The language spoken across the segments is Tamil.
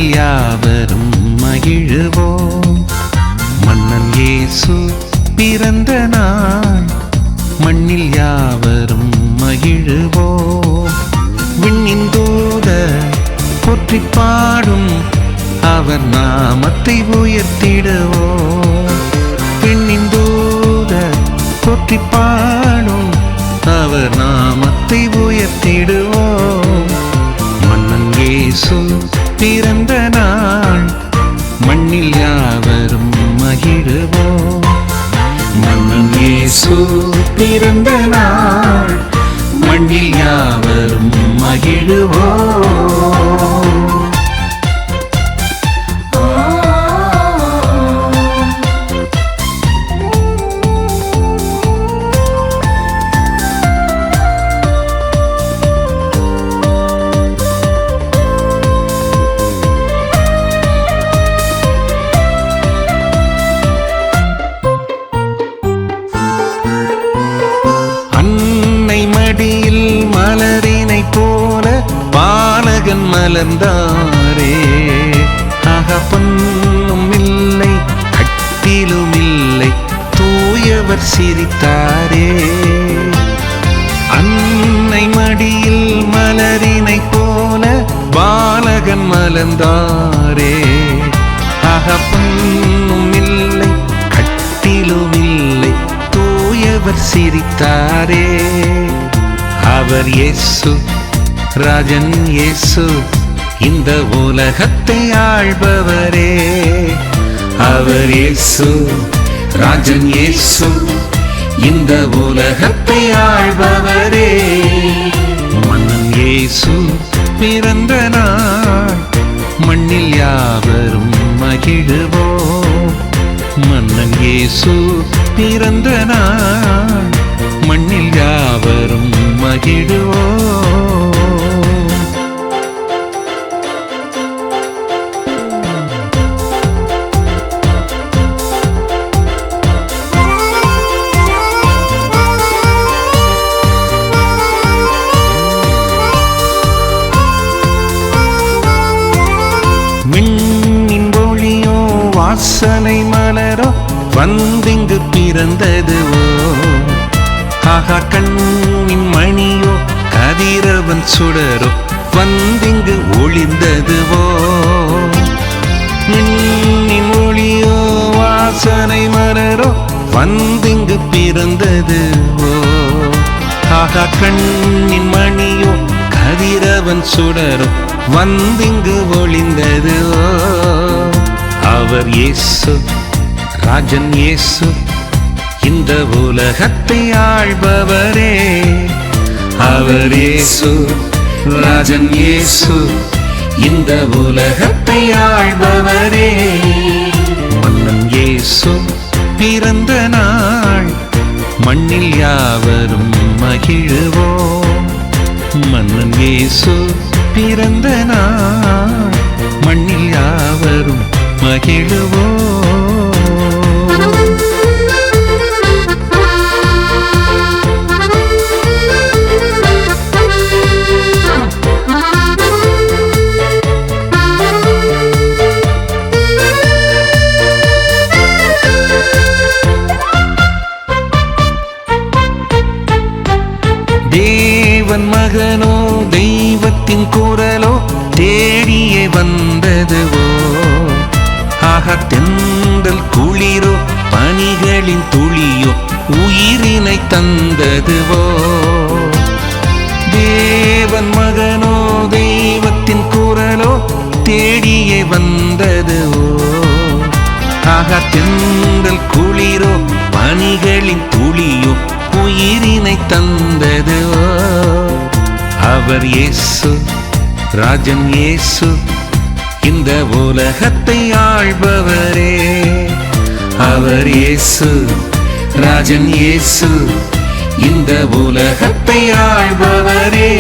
மண்ணில் யாவரும் மகிழுவோம். மன்னன் இயேசு பிறந்த நாள், மண்ணில் யாவரும் மகிழுவோம். விண்ணின் தூதர் போற்றி பாடும், அவர் நாமத்தை உயர்த்திடுவோம். விண்ணின் தூதர் போற்றி பாடும், அவர் நாமத்தை உயர்த்திடுவோம். மன்னன் இயேசு பிறந்த நாள், மண்ணில் யாவரும் மகிழுவோம். மன்னன் இயேசு பிறந்த நாள், மண்ணில் யாவரும் மகிழுவோம். மடியில் மலரினை போல பாலகன் மலர்ந்தாரே, அகப்பன்னும் இல்லை கட்டிலும் இல்லை, தூயவர் சிரித்தாரே. அன்னை மடியில் மலரினை போல பாலகன் மலர்ந்தாரே, அகப்பன்னும் இல்லை கட்டிலும் இல்லை, தூயவர் சிரித்தாரே. அவர் இயேசு, ராஜன் இயேசு, இந்த உலகத்தை ஆள்பவரே. அவர் இயேசு, ராஜன் இயேசு, இந்த உலகத்தை ஆள்பவரே. மன்னன் இயேசு பிறந்த நாள், மண்ணில் யாவரும் மகிழுவோம். மன்னன் இயேசு பிறந்த நாள், மண்ணில் யாவரும் மகிழுவோம். விண்ணின் ஒளியோ வாசனை மலரோ வந்திங்கு பிறந்ததுவோ, ஆகா கண்ணின் மணியோ கதிரவன் சுடரோ வந்திங்கு ஒளிர்ந்ததுவோ. விண்ணின் ஒளியோ வாசனை மலரோ வந்திங்கு பிறந்ததுவோ, ஆகா கண்ணின் மணியோ கதிரவன் சுடரோ வந்திங்கு ஒளிர்ந்ததுவோ. அவர் இயேசு, ராஜன் இயேசு, இந்த உலகத்தை ஆள்பவரே. அவர் இயேசு, ராஜன் இயேசு, இந்த உலகத்தை ஆள்பவரே. மன்னன் இயேசு பிறந்த நாள், மண்ணில் யாவரும் மகிழுவோம். மன்னன் இயேசு பிறந்த நாள், மண்ணில் யாவரும் மகிழுவோம். தேவன் மகனோ தெய்வத்தின் குரலோ தேடியே வந்ததுவோ, ஆக தென்றல் குளிரோ பனிகளின் துளியோ உயிரினை தந்ததுவோ. தேவன் மகனோ தெய்வத்தின் குரலோ தேடியே வந்ததுவோ, ஆக தென்றல் குளிரோ பனிகளின் துளியோ உயிரினை தந்ததுவோ. அவர் இயேசு, ராஜன் இயேசு, இந்த உலகத்தை ஆள்பவரே. அவர் இயேசு, ராஜன் இயேசு, இந்த உலகத்தை ஆள்பவரே.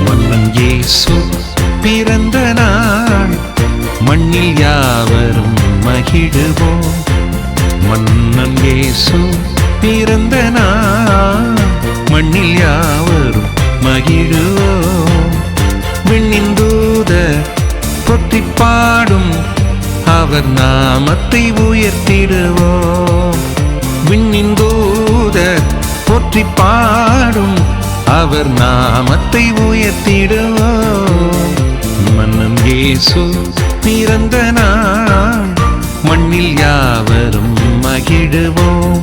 மன்னன் இயேசு பிறந்த நாள், மண்ணில் யாவரும் மகிழுவோம். மன்னன் இயேசு பிறந்த நாள், மண்ணில் யாவரும் மகிழுவோம். விண்ணின் தூதர் போற்றி பாடும் அவர் நாமத்தை உயர்த்திடுவோம். விண்ணின் தூதர் போற்றி பாடும் அவர் நாமத்தை உயர்த்திடுவோம். மன்னன் இயேசு பிறந்த நாள் மண்ணில் யாவரும் மகிழுவோம்.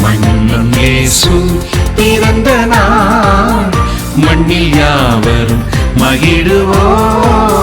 மன்னன் இயேசு பிறந்த நாள் மண்ணில் யாவரும் மகிழுவோம்.